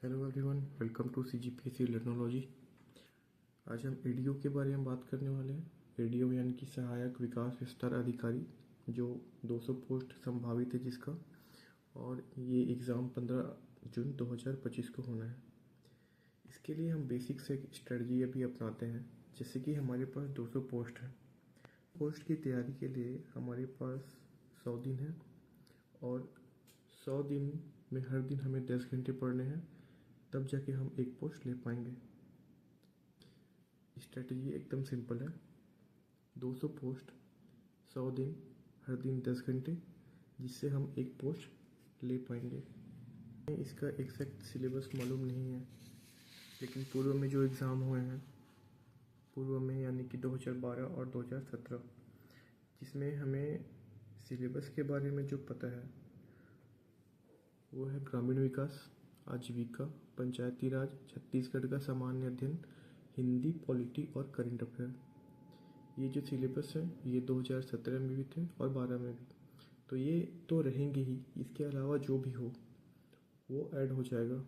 Hello everyone, welcome to CGPSC Learnology. आज हम ADO के बारे में बात करने वाले हैं। एडीओ यानी कि सहायक विकास विस्तार अधिकारी, जो 200 पोस्ट संभावित है जिसका, और ये एग्ज़ाम 15 जून 2025 को होना है। इसके लिए हम बेसिक से स्ट्रेटजी अभी अपनाते हैं। जैसे कि हमारे पास 200 पोस्ट है। पोस्ट की तैयारी के लिए हमारे पास 100 दिन है, और 100 दिन में हर दिन हमें 10 घंटे पढ़ने हैं, तब जाके हम एक पोस्ट ले पाएंगे। स्ट्रेटजी एकदम सिंपल है। 200 पोस्ट, 100 दिन, हर दिन 10 घंटे, जिससे हम एक पोस्ट ले पाएंगे। इसका एग्जैक्ट सिलेबस मालूम नहीं है, लेकिन पूर्व में जो एग्ज़ाम हुए हैं, पूर्व में यानी कि 2012 और 2017, जिसमें हमें सिलेबस के बारे में जो पता है वो है ग्रामीण विकास, आजीविका, पंचायती राज, छत्तीसगढ़ का सामान्य अध्ययन, हिंदी, पॉलिटी और करंट अफेयर। ये जो सिलेबस है ये 2017 में भी थे और 12 में भी, तो ये तो रहेंगे ही। इसके अलावा जो भी हो वो ऐड हो जाएगा।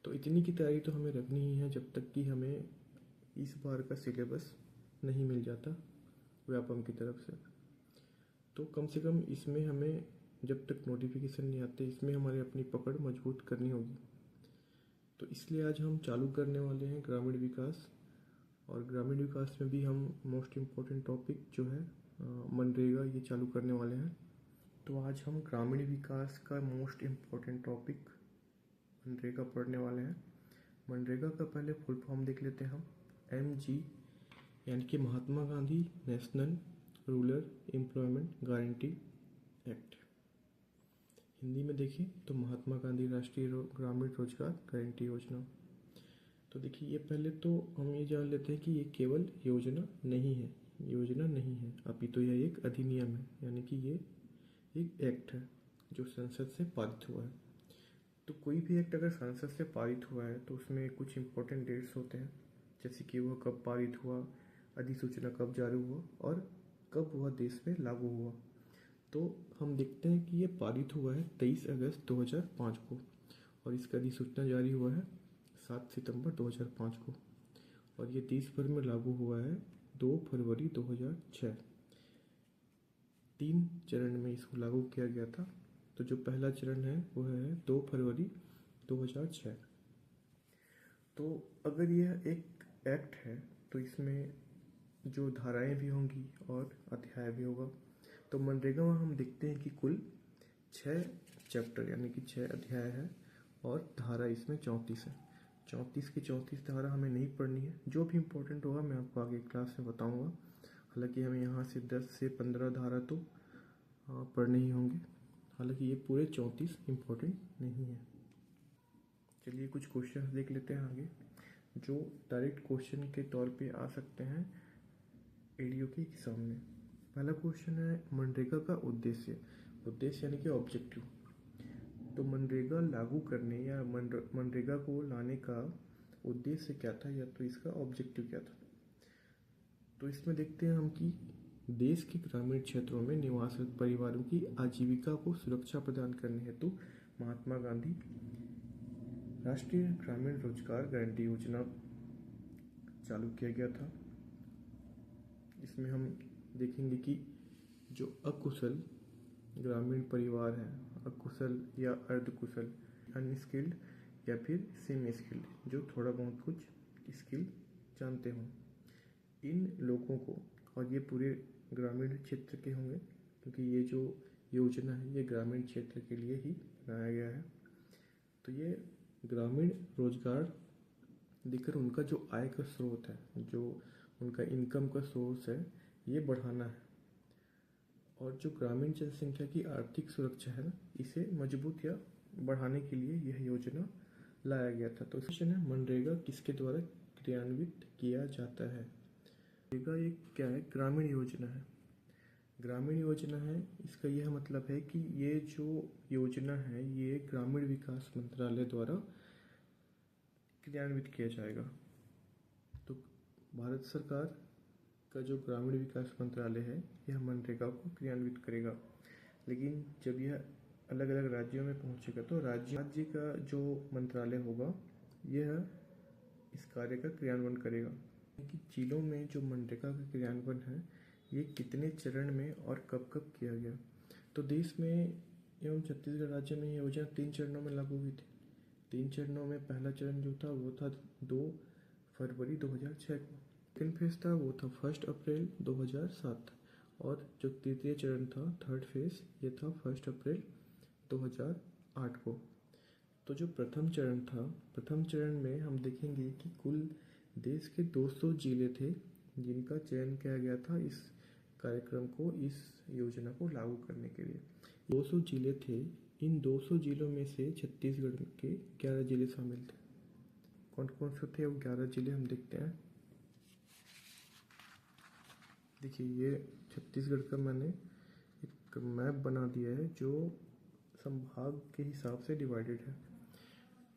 तो इतनी की तैयारी तो हमें रखनी ही है जब तक कि हमें इस बार का सिलेबस नहीं मिल जाता व्यापम की तरफ से। तो कम से कम इसमें हमें, जब तक नोटिफिकेशन नहीं आते, इसमें हमारी अपनी पकड़ मजबूत करनी होगी। तो इसलिए आज हम चालू करने वाले हैं ग्रामीण विकास। और ग्रामीण विकास में भी हम मोस्ट इम्पोर्टेंट टॉपिक जो है मनरेगा, ये चालू करने वाले हैं। तो आज हम ग्रामीण विकास का मोस्ट इम्पोर्टेंट टॉपिक मनरेगा पढ़ने वाले हैं। मनरेगा का पहले फुल फॉर्म देख लेते हैं हम। MG यानी कि Mahatma Gandhi national rural employment guarantee act. Hindi में देखें तो महात्मा गांधी राष्ट्रीय ग्रामीण रोजगार गारंटी योजना। तो देखिए, ये पहले तो हम ये जान लेते हैं कि ये केवल योजना नहीं है, योजना नहीं है, अभी तो यह एक अधिनियम है, यानी कि ये एक एक्ट है जो संसद से पारित हुआ है। तो कोई भी एक्ट अगर संसद से पारित हुआ है तो उसमें कुछ इंपॉर्टेंट डेट्स होते हैं, जैसे कि वह कब पारित हुआ, अधिसूचना कब जारी हुआ और कब वह देश में लागू हुआ। तो हम देखते हैं कि ये पारित हुआ है 23 अगस्त 2005 को, और इसका अधिसूचना जारी हुआ है 7 सितंबर 2005 को, और ये देश भर में लागू हुआ है 2 फरवरी 2006। 3 चरण में इसको लागू किया गया था। तो जो पहला चरण है वह है 2 फरवरी 2006। तो अगर यह एक एक्ट है तो इसमें जो धाराएं भी होंगी और अध्याय भी होगा। तो मनरेगा में हम देखते हैं कि कुल 6 चैप्टर यानी कि 6 अध्याय है, और धारा इसमें 34 है। 34 की 34 धारा हमें नहीं पढ़नी है। जो भी इम्पोर्टेंट होगा मैं आपको आगे क्लास में बताऊंगा। हालांकि हमें यहाँ से 10 से 15 धारा तो पढ़ने ही होंगे। हालांकि ये पूरे 34 इम्पोर्टेंट नहीं है। चलिए कुछ क्वेश्चन देख लेते हैं आगे, जो डायरेक्ट क्वेश्चन के तौर पे आ सकते हैं एडीओ के एग्जाम में। पहला क्वेश्चन है मनरेगा का उद्देश्य। उद्देश्य यानी कि ऑब्जेक्टिव। तो मनरेगा लागू करने या मनरेगा को लाने का उद्देश्य क्या था, या तो इसका ऑब्जेक्टिव क्या था। तो इसमें देखते हैं हम कि देश के ग्रामीण क्षेत्रों में निवासरत परिवारों की आजीविका को सुरक्षा प्रदान करने हेतु महात्मा गांधी राष्ट्रीय ग्रामीण रोजगार गारंटी योजना चालू किया गया था। इसमें हम देखेंगे कि जो अकुशल ग्रामीण परिवार हैं, अकुशल या अर्धकुशल, अनस्किल्ड या फिर सेमी स्किल्ड, जो थोड़ा बहुत कुछ स्किल जानते हों, इन लोगों को, और ये पूरे ग्रामीण क्षेत्र के होंगे क्योंकि ये जो योजना है ये ग्रामीण क्षेत्र के लिए ही बनाया गया है। तो ये ग्रामीण रोजगार देकर उनका जो आय का स्रोत है, जो उनका इनकम का सोर्स है, ये बढ़ाना है। और जो ग्रामीण जनसंख्या की आर्थिक सुरक्षा है ना, इसे मजबूत या बढ़ाने के लिए यह योजना लाया गया था। तो क्वेश्चन है मनरेगा किसके द्वारा क्रियान्वित किया जाता है। मनरेगा एक क्या है, ग्रामीण योजना है। ग्रामीण योजना है, इसका यह मतलब है कि ये जो योजना है ये ग्रामीण विकास मंत्रालय द्वारा क्रियान्वित किया जाएगा। तो भारत सरकार का जो ग्रामीण विकास मंत्रालय है यह मनरेगा को क्रियान्वित करेगा। लेकिन जब यह अलग अलग राज्यों में पहुंचेगा। तो राज्य का जो मंत्रालय होगा यह इस कार्य का क्रियान्वयन करेगा कि जिलों में जो मनरेगा का क्रियान्वयन है ये कितने चरण में और कब कब किया गया। तो देश में एवं छत्तीसगढ़ राज्य में ये योजना 3 चरणों में लागू हुई थी। 3 चरणों में पहला चरण जो था वो था 2 फरवरी 2006 को। सेकेंड फेज था वो था 1 अप्रैल 2007 और जो तृतीय चरण था थर्ड फेज ये था 1 अप्रैल 2008 को। तो जो प्रथम चरण था, प्रथम चरण में हम देखेंगे कि कुल देश के 200 जिले थे जिनका चयन किया गया था इस कार्यक्रम को, इस योजना को लागू करने के लिए। 200 जिले थे। इन 200 जिलों में से छत्तीसगढ़ के 11 जिले शामिल थे। कौन कौन से थे वो 11 जिले हम देखते हैं। देखिए ये छत्तीसगढ़ का मैंने एक मैप बना दिया है जो संभाग के हिसाब से डिवाइडेड है।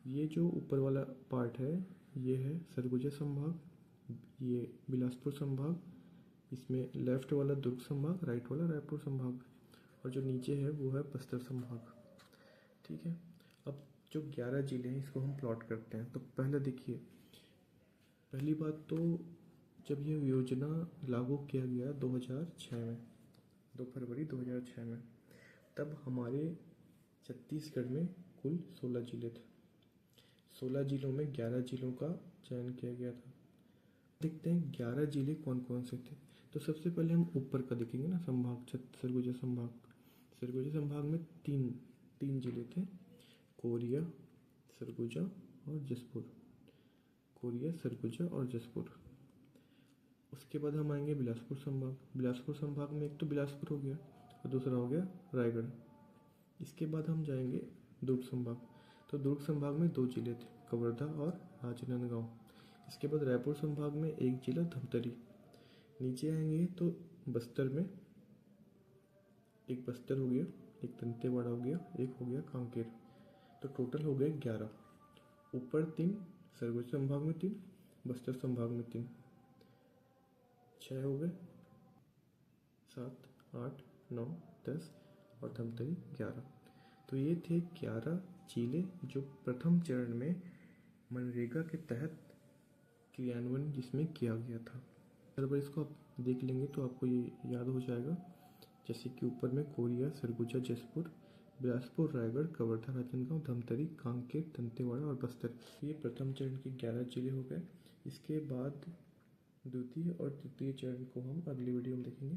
ये जो ऊपर वाला पार्ट है ये है सरगुजा संभाग, ये बिलासपुर संभाग, इसमें लेफ्ट वाला दुर्ग संभाग, राइट वाला रायपुर संभाग और जो नीचे है वो है बस्तर संभाग। ठीक है, अब जो 11 जिले हैं इसको हम प्लॉट करते हैं। तो पहले देखिए, पहली बात तो जब ये योजना लागू किया गया 2006 में, 2 फरवरी 2006 में, तब हमारे छत्तीसगढ़ में कुल 16 जिले थे। 16 जिलों में 11 जिलों का चयन किया गया था। देखते हैं 11 जिले कौन कौन से थे। तो सबसे पहले हम ऊपर का देखेंगे ना, संभाग सरगुजा संभाग। सरगुजा संभाग में तीन जिले थे, कोरिया, सरगुजा और जसपुर। कोरिया, सरगुजा और जसपुर। उसके बाद हम आएंगे बिलासपुर संभाग। बिलासपुर संभाग में एक तो बिलासपुर हो गया और दूसरा हो गया रायगढ़। इसके बाद हम जाएंगे दुर्ग संभाग। तो दुर्ग संभाग में 2 जिले थे, कवर्धा और राजनांदगांव। इसके बाद रायपुर संभाग में एक जिला धमतरी। नीचे आएंगे तो बस्तर में एक बस्तर हो गया, एक दंतेवाड़ा हो गया, एक हो गया कांकेर। तो टोटल हो गए 11। ऊपर 3, सरगुजा संभाग में 3, बस्तर संभाग में 3, 6 हो गए, 7, 8, 9, 10 और धमतरी 11। तो ये थे 11 जिले जो प्रथम चरण में मनरेगा के तहत क्रियान्वयन जिसमें किया गया था। अगर इसको आप देख लेंगे तो आपको ये याद हो जाएगा, जैसे कि ऊपर में कोरिया, सरगुजा, जसपुर, बिलासपुर, रायगढ़, कवर्धा, राजनांदगांव, धमतरी, कांकेर, दंतेवाड़ा और बस्तर। ये प्रथम चरण के 11 जिले हो गए। इसके बाद द्वितीय और तृतीय चरण को हम अगली वीडियो में देखेंगे।